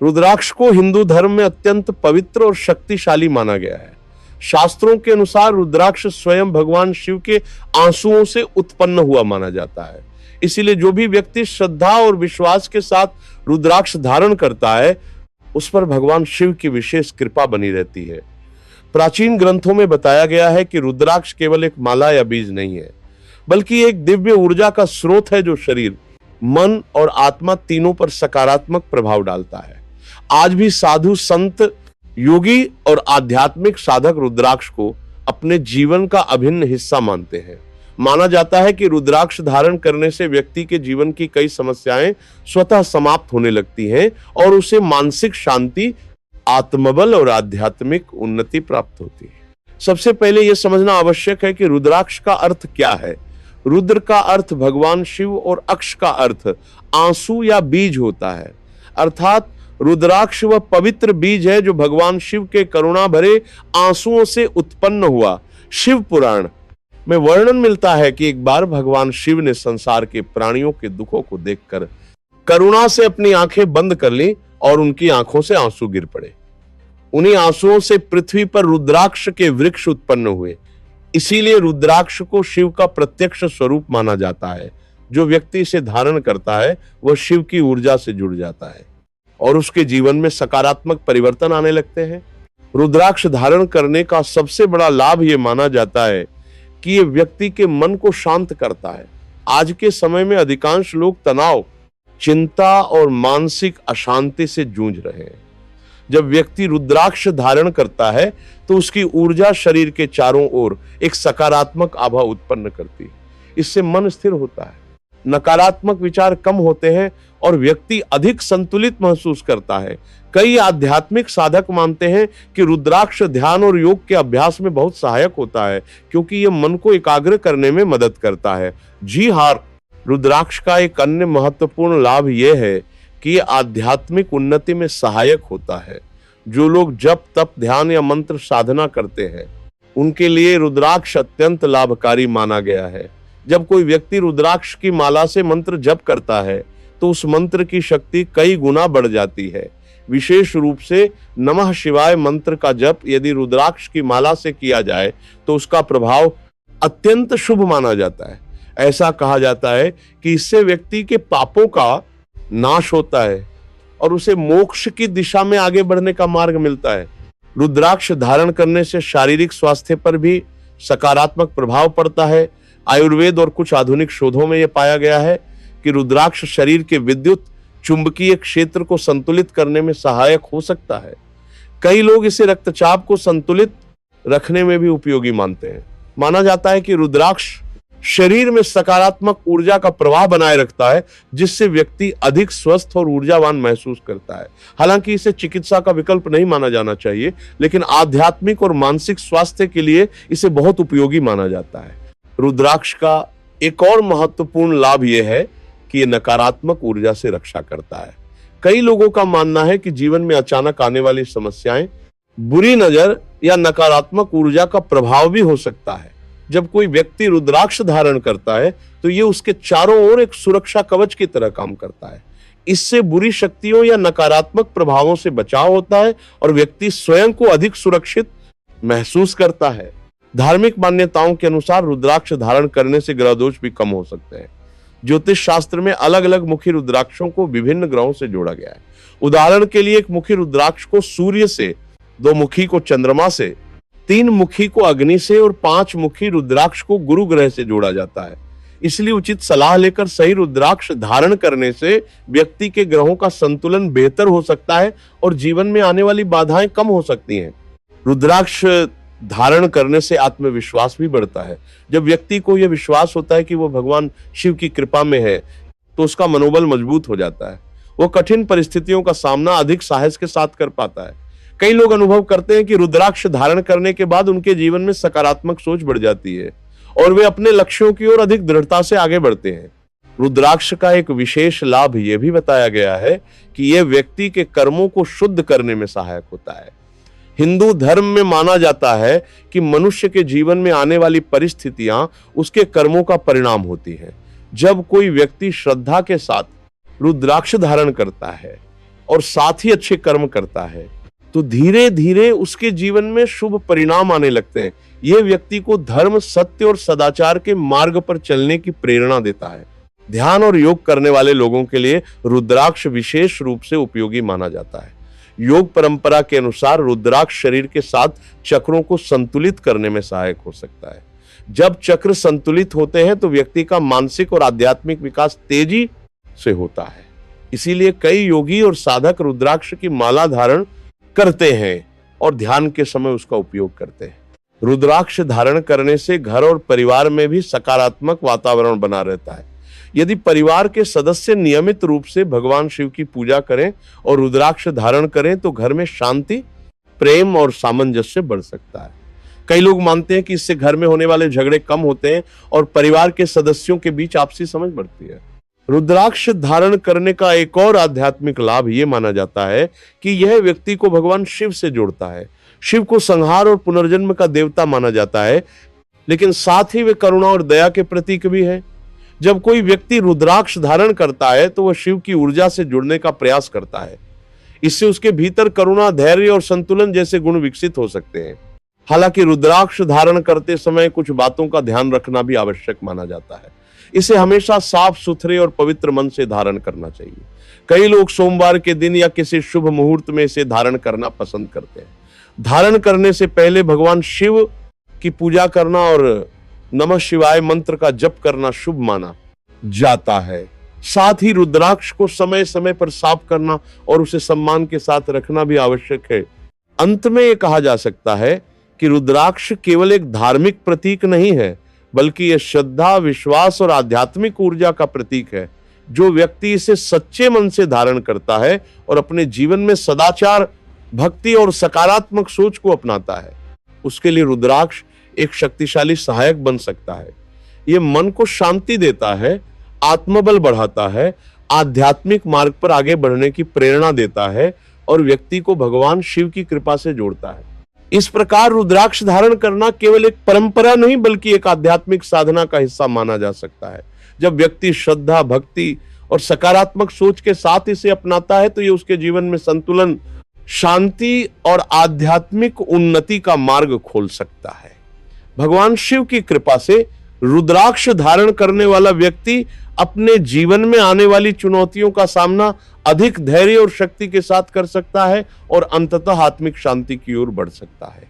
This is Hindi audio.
रुद्राक्ष को हिंदू धर्म में अत्यंत पवित्र और शक्तिशाली माना गया है। शास्त्रों के अनुसार रुद्राक्ष स्वयं भगवान शिव के आंसुओं से उत्पन्न हुआ माना जाता है। इसीलिए जो भी व्यक्ति श्रद्धा और विश्वास के साथ रुद्राक्ष धारण करता है, उस पर भगवान शिव की विशेष कृपा बनी रहती है। प्राचीन ग्रंथों में बताया गया है कि रुद्राक्ष केवल एक माला या बीज नहीं है, बल्कि एक दिव्य ऊर्जा का स्रोत है जो शरीर, मन और आत्मा तीनों पर सकारात्मक प्रभाव डालता है। आज भी साधु, संत, योगी और आध्यात्मिक साधक रुद्राक्ष को अपने जीवन का अभिन्न हिस्सा मानते हैं। माना जाता है कि रुद्राक्ष धारण करने से व्यक्ति के जीवन की कई समस्याएं स्वतः समाप्त होने लगती हैं और उसे मानसिक शांति, आत्मबल और आध्यात्मिक उन्नति प्राप्त होती है। सबसे पहले यह समझना आवश्यक है कि रुद्राक्ष का अर्थ क्या है। रुद्र का अर्थ भगवान शिव और अक्ष का अर्थ आंसू या बीज होता है। अर्थात रुद्राक्ष वह पवित्र बीज है जो भगवान शिव के करुणा भरे आंसुओं से उत्पन्न हुआ। शिव पुराण में वर्णन मिलता है कि एक बार भगवान शिव ने संसार के प्राणियों के दुखों को देखकर करुणा से अपनी आंखें बंद कर ली और उनकी आंखों से आंसू गिर पड़े। उन्हीं आंसुओं से पृथ्वी पर रुद्राक्ष के वृक्ष उत्पन्न हुए। इसीलिए रुद्राक्ष को शिव का प्रत्यक्ष स्वरूप माना जाता है। जो व्यक्ति इसे धारण करता है वह शिव की ऊर्जा से जुड़ जाता है और उसके जीवन में सकारात्मक परिवर्तन आने लगते हैं। रुद्राक्ष धारण करने का सबसे बड़ा लाभ यह माना जाता है कि यह व्यक्ति के मन को शांत करता है। आज के समय में अधिकांश लोग तनाव, चिंता और मानसिक अशांति से जूझ रहे हैं। जब व्यक्ति रुद्राक्ष धारण करता है तो उसकी ऊर्जा शरीर के चारों ओर एक सकारात्मक आभा उत्पन्न करती है। इससे मन स्थिर होता है, नकारात्मक विचार कम होते हैं और व्यक्ति अधिक संतुलित महसूस करता है। कई आध्यात्मिक साधक मानते हैं कि रुद्राक्ष ध्यान और योग के अभ्यास में बहुत सहायक होता है, क्योंकि यह मन को एकाग्र करने में मदद करता है। जी हाँ, रुद्राक्ष का एक अन्य महत्वपूर्ण लाभ यह है कि यह आध्यात्मिक उन्नति में सहायक होता है। जो लोग जप, तप, ध्यान या मंत्र साधना करते हैं, उनके लिए रुद्राक्ष अत्यंत लाभकारी माना गया है। जब कोई व्यक्ति रुद्राक्ष की माला से मंत्र जप करता है तो उस मंत्र की शक्ति कई गुना बढ़ जाती है। विशेष रूप से नमः शिवाय मंत्र का जप यदि रुद्राक्ष की माला से किया जाए तो उसका प्रभाव अत्यंत शुभ माना जाता है। ऐसा कहा जाता है कि इससे व्यक्ति के पापों का नाश होता है और उसे मोक्ष की दिशा में आगे बढ़ने का मार्ग मिलता है। रुद्राक्ष धारण करने से शारीरिक स्वास्थ्य पर भी सकारात्मक प्रभाव पड़ता है। आयुर्वेद और कुछ आधुनिक शोधों में यह पाया गया है कि रुद्राक्ष शरीर के विद्युत चुंबकीय क्षेत्र को संतुलित करने में सहायक हो सकता है। कई लोग इसे रक्तचाप को संतुलित रखने में भी उपयोगी मानते हैं। माना जाता है कि रुद्राक्ष शरीर में सकारात्मक ऊर्जा का प्रवाह बनाए रखता है, जिससे व्यक्ति अधिक स्वस्थ और ऊर्जावान महसूस करता है। हालांकि इसे चिकित्सा का विकल्प नहीं माना जाना चाहिए, लेकिन आध्यात्मिक और मानसिक स्वास्थ्य के लिए इसे बहुत उपयोगी माना जाता है। रुद्राक्ष का एक और महत्वपूर्ण लाभ यह है कि यह नकारात्मक ऊर्जा से रक्षा करता है। कई लोगों का मानना है कि जीवन में अचानक आने वाली समस्याएं बुरी नजर या नकारात्मक ऊर्जा का प्रभाव भी हो सकता है। जब कोई व्यक्ति रुद्राक्ष धारण करता है तो यह उसके चारों ओर एक सुरक्षा कवच की तरह काम करता है। इससे बुरी शक्तियों या नकारात्मक प्रभावों से बचाव होता है और व्यक्ति स्वयं को अधिक सुरक्षित महसूस करता है। धार्मिक मान्यताओं के अनुसार रुद्राक्ष धारण करने से ग्रह दोष भी कम हो सकते हैं। ज्योतिष शास्त्र में अलग अलग मुखी रुद्राक्षों को विभिन्न ग्रहों से जोड़ा गया है। उदाहरण के लिए एक मुखी रुद्राक्ष को सूर्य से, 2 मुखी को चंद्रमा से, 3 मुखी को अग्नि से और 5 मुखी रुद्राक्ष को गुरु ग्रह से जोड़ा जाता है। इसलिए उचित सलाह लेकर सही रुद्राक्ष धारण करने से व्यक्ति के ग्रहों का संतुलन बेहतर हो सकता है और जीवन में आने वाली बाधाएं कम हो सकती हैं। रुद्राक्ष धारण करने से आत्मविश्वास भी बढ़ता है। जब व्यक्ति को यह विश्वास होता है कि वो भगवान शिव की कृपा में है तो उसका मनोबल मजबूत हो जाता है। वो कठिन परिस्थितियों का सामना अधिक साहस के साथ कर पाता है। कई लोग अनुभव करते हैं कि रुद्राक्ष धारण करने के बाद उनके जीवन में सकारात्मक सोच बढ़ जाती है और वे अपने लक्ष्यों की ओर अधिक दृढ़ता से आगे बढ़ते हैं। रुद्राक्ष का एक विशेष लाभ यह भी बताया गया है कि यह व्यक्ति के कर्मों को शुद्ध करने में सहायक होता है। हिंदू धर्म में माना जाता है कि मनुष्य के जीवन में आने वाली परिस्थितियां उसके कर्मों का परिणाम होती हैं। जब कोई व्यक्ति श्रद्धा के साथ रुद्राक्ष धारण करता है और साथ ही अच्छे कर्म करता है तो धीरे धीरे उसके जीवन में शुभ परिणाम आने लगते हैं। यह व्यक्ति को धर्म, सत्य और सदाचार के मार्ग पर चलने की प्रेरणा देता है। ध्यान और योग करने वाले लोगों के लिए रुद्राक्ष विशेष रूप से उपयोगी माना जाता है। योग परंपरा के अनुसार रुद्राक्ष शरीर के 7 चक्रों को संतुलित करने में सहायक हो सकता है। जब चक्र संतुलित होते हैं तो व्यक्ति का मानसिक और आध्यात्मिक विकास तेजी से होता है। इसीलिए कई योगी और साधक रुद्राक्ष की माला धारण करते हैं और ध्यान के समय उसका उपयोग करते हैं। रुद्राक्ष धारण करने से घर और परिवार में भी सकारात्मक वातावरण बना रहता है। यदि परिवार के सदस्य नियमित रूप से भगवान शिव की पूजा करें और रुद्राक्ष धारण करें तो घर में शांति, प्रेम और सामंजस्य बढ़ सकता है। कई लोग मानते हैं कि इससे घर में होने वाले झगड़े कम होते हैं और परिवार के सदस्यों के बीच आपसी समझ बढ़ती है। रुद्राक्ष धारण करने का एक और आध्यात्मिक लाभ यह माना जाता है कि यह व्यक्ति को भगवान शिव से जोड़ता है। शिव को संहार और पुनर्जन्म का देवता माना जाता है, लेकिन साथ ही वे करुणा और दया के प्रतीक भी है। जब कोई व्यक्ति रुद्राक्ष धारण करता है तो वह शिव की ऊर्जा से जुड़ने का प्रयास करता है। इससे उसके भीतर करुणा, धैर्य और संतुलन जैसे गुण विकसित हो सकते हैं। हालांकि रुद्राक्ष धारण करते समय कुछ बातों का ध्यान रखना भी आवश्यक माना जाता है। इसे हमेशा साफ सुथरे और पवित्र मन से धारण करना चाहिए। कई लोग सोमवार के दिन या किसी शुभ मुहूर्त में इसे धारण करना पसंद करते हैं। धारण करने से पहले भगवान शिव की पूजा करना और नमः शिवाय मंत्र का जप करना शुभ माना जाता है। साथ ही रुद्राक्ष को समय समय पर साफ करना और उसे सम्मान के साथ रखना भी आवश्यक है। अंत में यह कहा जा सकता है कि रुद्राक्ष केवल एक धार्मिक प्रतीक नहीं है, बल्कि यह श्रद्धा, विश्वास और आध्यात्मिक ऊर्जा का प्रतीक है। जो व्यक्ति इसे सच्चे मन से धारण करता है और अपने जीवन में सदाचार, भक्ति और सकारात्मक सोच को अपनाता है, उसके लिए रुद्राक्ष एक शक्तिशाली सहायक बन सकता है। यह मन को शांति देता है, आत्मबल बढ़ाता है, आध्यात्मिक मार्ग पर आगे बढ़ने की प्रेरणा देता है और व्यक्ति को भगवान शिव की कृपा से जोड़ता है। इस प्रकार रुद्राक्ष धारण करना केवल एक परंपरा नहीं, बल्कि एक आध्यात्मिक साधना का हिस्सा माना जा सकता है। जब व्यक्ति श्रद्धा, भक्ति और सकारात्मक सोच के साथ इसे अपनाता है तो ये उसके जीवन में संतुलन, शांति और आध्यात्मिक उन्नति का मार्ग खोल सकता है। भगवान शिव की कृपा से रुद्राक्ष धारण करने वाला व्यक्ति अपने जीवन में आने वाली चुनौतियों का सामना अधिक धैर्य और शक्ति के साथ कर सकता है और अंततः आत्मिक शांति की ओर बढ़ सकता है।